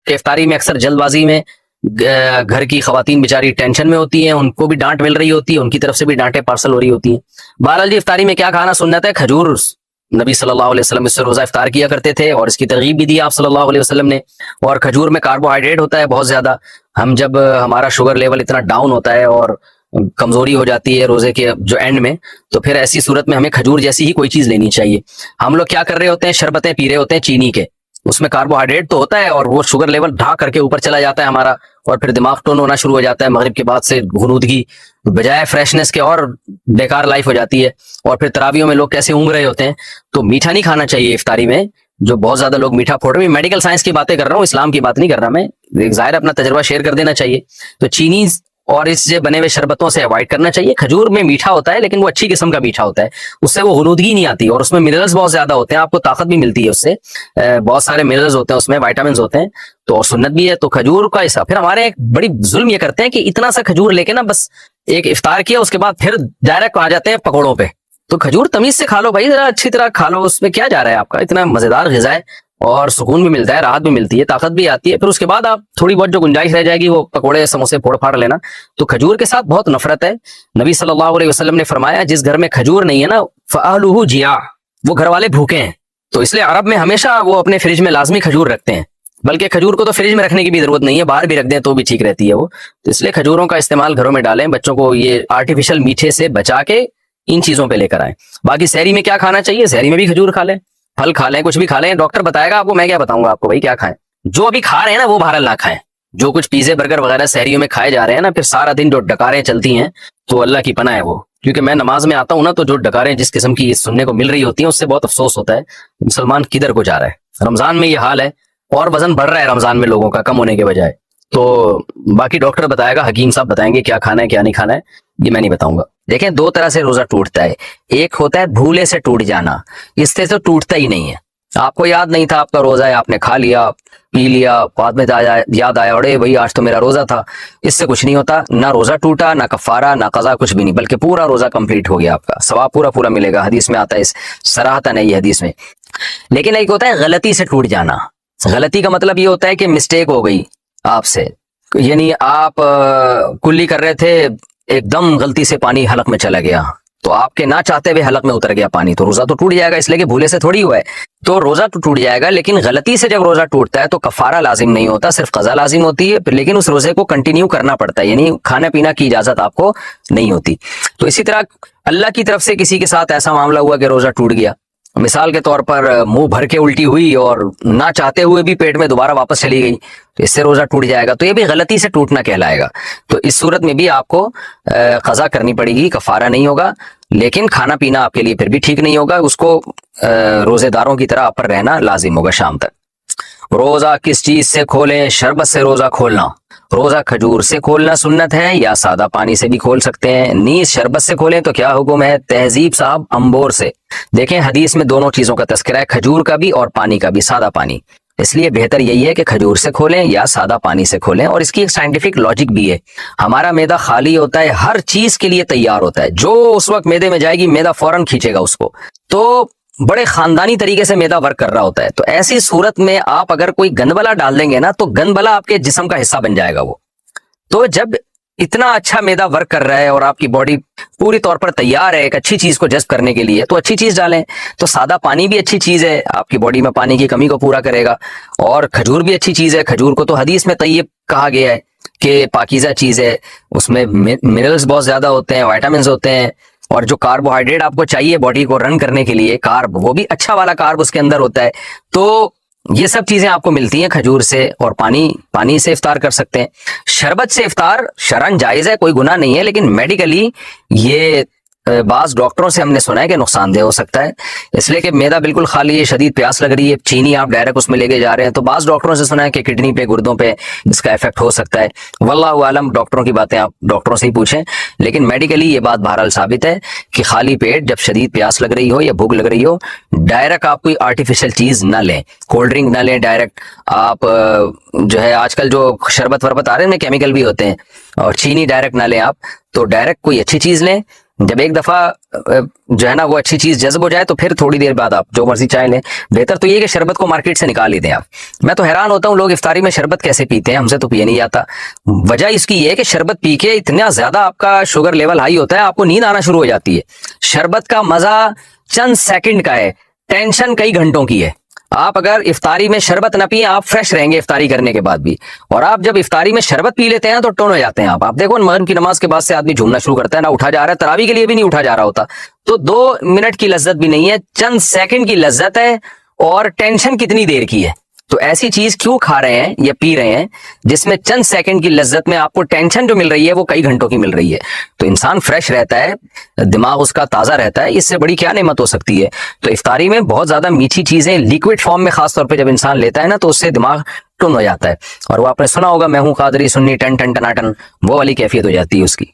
कि इफ्तारी में अक्सर जल्दबाजी में घर की खवातीन बेचारी टेंशन में होती हैं, उनको भी डांट मिल रही होती है, उनकी तरफ से भी डांटें पार्सल हो रही होती हैं। बहरहाल जी, इफ्तारी में क्या खाना सुन्नत है? खजूर। नबी सल्लल्लाहु अलैहि वसल्लम इससे रोजा इफ्तार किया करते थे और इसकी तरगीब भी दी आप सल्लल्लाहु अलैहि वसल्लम ने। और खजूर में कार्बोहाइड्रेट होता है बहुत ज्यादा। हम जब हमारा शुगर लेवल इतना डाउन होता है और कमजोरी हो जाती है रोजे के जो एंड में, तो फिर ऐसी सूरत में हमें खजूर जैसी ही कोई चीज लेनी चाहिए। हम लोग क्या कर रहे होते हैं, शरबतें पी रहे होते हैं चीनी के, उसमें कार्बोहाइड्रेट तो होता है और वो शुगर लेवल ढा करके ऊपर चला जाता है हमारा, और फिर दिमाग टोन होना शुरू हो जाता है। मगरिब के बाद से गुनूदगी बजाय फ्रेशनेस के और बेकार लाइफ हो जाती है। और फिर तरावियों में लोग कैसे ऊँग रहे होते हैं। तो मीठा नहीं खाना चाहिए इफ्तारी में, जो बहुत ज्यादा लोग मीठा फोड़ रहे हैं। मेडिकल साइंस की बातें कर रहा हूँ, इस्लाम की बात नहीं कर रहा मैं। जाहिर अपना तजर्बा शेयर कर देना चाहिए। तो चीनी और इससे बने हुए शरबतों से अवॉइड करना चाहिए। खजूर में मीठा होता है लेकिन वो अच्छी किस्म का मीठा होता है, उससे वो गुनूदगी नहीं आती और उसमें मिनरल्स बहुत ज्यादा होते हैं, आपको ताकत भी मिलती है उससे। बहुत सारे मिनरल्स होते हैं उसमें, विटामिन होते हैं, तो और सुन्नत भी है। तो खजूर का हिस्सा। फिर हमारे एक बड़ी जुल्म ये करते हैं कि इतना सा खजूर लेके ना बस एक इफ्तार किया, उसके बाद फिर डायरेक्ट आ जाते हैं पकौड़ों पे। तो खजूर तमीज से खा लो भाई, जरा अच्छी तरह खा लो, उसमें क्या जा रहा है आपका। इतना मजेदार ग़िज़ा है और सुकून भी मिलता है, राहत भी मिलती है, ताकत भी आती है। फिर उसके बाद आप थोड़ी बहुत जो गुंजाइश रह जाएगी वो पकोड़े समोसे फोड़ फाड़ लेना। तो खजूर के साथ बहुत नफरत है। नबी सल्लल्लाहु अलैहि वसल्लम ने फरमाया, जिस घर में खजूर नहीं है ना, फ़अहलुहु जिया, वो घर वाले भूखे हैं। तो इसलिए अरब में हमेशा वो अपने फ्रिज में लाजमी खजूर रखते हैं, बल्कि खजूर को तो फ्रिज में रखने की भी जरूरत नहीं है, बाहर भी रख दें तो भी ठीक रहती है वो। तो इसलिए खजूरों का इस्तेमाल घरों में डालें, बच्चों को ये आर्टिफिशियल मीठे से बचा के इन चीजों पे लेकर आए। बाकी सहरी में क्या खाना चाहिए? सहरी में भी खजूर खा लें, फल खा लें, कुछ भी खा लें। डॉक्टर बताएगा आपको, मैं क्या बताऊंगा आपको भाई क्या खाएं। जो अभी खा रहे हैं ना वो बहरहाल ना खाएं। जो कुछ पिज़्ज़े बर्गर वगैरह सहरियों में खाए जा रहे हैं ना, फिर सारा दिन जो डकारें चलती हैं, तो अल्लाह की पनाह है वो। क्योंकि मैं नमाज में आता हूँ ना, तो जो डकारें जिस किस्म की सुनने को मिल रही होती हैं, उससे बहुत अफसोस होता है। मुसलमान किधर को जा रहा है। रमजान में ये हाल है और वजन बढ़ रहा है रमजान में लोगों का, कम होने के बजाय। तो बाकी डॉक्टर बताएगा, हकीम साहब बताएंगे क्या खाना है क्या नहीं खाना है, ये मैं नहीं बताऊंगा। देखें, दो तरह से रोजा टूटता है। एक होता है भूले से टूट जाना, इससे तो टूटता ही नहीं है। आपको याद नहीं था आपका रोजा है, आपने खा लिया पी लिया, बाद में याद आया अरे भाई आज तो मेरा रोजा था, इससे कुछ नहीं होता। ना रोजा टूटा, ना कफारा, ना कज़ा, कुछ भी नहीं, बल्कि पूरा रोजा कंप्लीट हो गया, आपका सवाब पूरा पूरा मिलेगा। हदीस में आता है, इस सराहता नहीं हदीस में। लेकिन एक होता है गलती से टूट जाना। गलती का मतलब ये होता है कि मिस्टेक हो गई आपसे, यानी आप कुल्ली कर रहे थे, एकदम गलती से पानी हलक में चला गया, तो आपके ना चाहते हुए हलक में उतर गया पानी, तो रोजा तो टूट जाएगा, इसलिए कि भूले से थोड़ी हुआ है। तो रोजा तो टूट जाएगा, लेकिन गलती से जब रोजा टूटता है तो कफारा लाजिम नहीं होता, सिर्फ कज़ा लाजिम होती है। लेकिन उस रोजे को कंटिन्यू करना पड़ता है, यानी खाना पीना की इजाजत आपको नहीं होती। तो इसी तरह अल्लाह की तरफ से किसी के साथ ऐसा मामला हुआ कि रोजा टूट गया, मिसाल के तौर पर मुंह भर के उल्टी हुई और ना चाहते हुए भी पेट में दोबारा वापस चली गई, तो इससे रोजा टूट जाएगा। तो ये भी गलती से टूटना कहलाएगा। तो इस सूरत में भी आपको कज़ा करनी पड़ेगी, कफारा नहीं होगा। लेकिन खाना पीना आपके लिए फिर भी ठीक नहीं होगा, उसको रोजेदारों की तरह आप पर रहना लाजिम होगा शाम तक। रोजा किस चीज से खोलें? शरबत से रोजा खोलना। रोजा खजूर से खोलना सुन्नत है या सादा पानी से भी खोल सकते हैं। नीज शरबत से खोलें तो क्या हुक्म है? तहजीब साहब अंबोर से। देखें, हदीस में दोनों चीजों का तस्करा है, खजूर का भी और पानी का भी, सादा पानी। इसलिए बेहतर यही है कि खजूर से खोलें या सादा पानी से खोलें। और इसकी एक साइंटिफिक लॉजिक भी है। हमारा मैदा खाली होता है, हर चीज के लिए तैयार होता है। जो उस वक्त मैदे में जाएगी, मैदा फौरन खींचेगा उसको, तो बड़े खानदानी तरीके से मैदा वर्क कर रहा होता है। तो ऐसी सूरत में आप अगर कोई गंदबला डाल देंगे ना, तो गंदबला आपके जिस्म का हिस्सा बन जाएगा वो। तो जब इतना अच्छा मैदा वर्क कर रहा है और आपकी बॉडी पूरी तौर पर तैयार है एक अच्छी चीज को जज्ब करने के लिए, तो अच्छी चीज डालें। तो सादा पानी भी अच्छी चीज है, आपकी बॉडी में पानी की कमी को पूरा करेगा। और खजूर भी अच्छी चीज है। खजूर को तो हदीस में तय्यब कहा गया है कि पाकीज़ा चीज है, उसमें मिनरल्स बहुत ज्यादा होते हैं, विटामिन होते हैं, और जो कार्बोहाइड्रेट आपको चाहिए बॉडी को रन करने के लिए, कार्ब, वो भी अच्छा वाला कार्ब उसके अंदर होता है। तो ये सब चीजें आपको मिलती हैं खजूर से। और पानी से इफ्तार कर सकते हैं। शरबत से इफ्तार शरन जायज है, कोई गुनाह नहीं है, लेकिन मेडिकली ये बाज डॉक्टरों से हमने सुना है कि नुकसानदेह हो सकता है, इसलिए कि मैदा बिल्कुल खाली है, शदीद प्यास लग रही है, चीनी आप डायरेक्ट उसमें लेके जा रहे हैं, तो बाज डॉक्टरों से सुना है कि किडनी पे, गुर्दों पे इसका इफेक्ट हो सकता है। वल्लाहु आलम, डॉक्टरों की बातें आप डॉक्टरों से ही पूछें। लेकिन मेडिकली ये बात बहरहाल साबित है कि खाली पेट जब शदीद प्यास लग रही हो या भूख लग रही हो, डायरेक्ट आप कोई आर्टिफिशियल चीज ना लें, कोल्ड ड्रिंक ना लें डायरेक्ट। आप जो है आजकल जो शरबत वरबत आ रहे हैं केमिकल भी होते हैं, और चीनी डायरेक्ट ना लें आप, तो डायरेक्ट कोई अच्छी चीज लें जब एक दफा जो है ना वो अच्छी चीज जज्ब हो जाए तो फिर थोड़ी देर बाद आप जो मर्जी चाय लें। बेहतर तो ये है कि शरबत को मार्केट से निकाल ही दें आप। मैं तो हैरान होता हूँ लोग इफ्तारी में शरबत कैसे पीते हैं, हमसे तो पिए नहीं आता। वजह इसकी ये है कि शरबत पी के इतना ज्यादा आपका शुगर लेवल हाई होता है, आपको नींद आना शुरू हो जाती है। शरबत का मजा चंद सेकंड का है, टेंशन कई घंटों की है। आप अगर इफ्तारी में शरबत ना पिए, आप फ्रेश रहेंगे इफ्तारी करने के बाद भी। और आप जब इफ्तारी में शरबत पी लेते हैं तो टोन हो जाते हैं आप देखो मगरिब की नमाज के बाद से आदमी झूमना शुरू करता है, ना उठा जा रहा है, तरावी के लिए भी नहीं उठा जा रहा होता। तो 2 मिनट की लज्जत भी नहीं है, चंद सेकंड की लज्जत है, और टेंशन कितनी देर की है। तो ऐसी चीज क्यों खा रहे हैं या पी रहे हैं जिसमें चंद सेकंड की लज्जत में आपको टेंशन जो मिल रही है वो कई घंटों की मिल रही है। तो इंसान फ्रेश रहता है, दिमाग उसका ताजा रहता है, इससे बड़ी क्या नेमत हो सकती है। तो इफ्तारी में बहुत ज्यादा मीठी चीजें लिक्विड फॉर्म में खासतौर पे जब इंसान लेता है ना तो उससे दिमाग टुन हो जाता है। और वो आपने सुना होगा मैं हूं कादरी सुन्नी टन टन टनाटन, वो वाली कैफियत हो जाती है उसकी।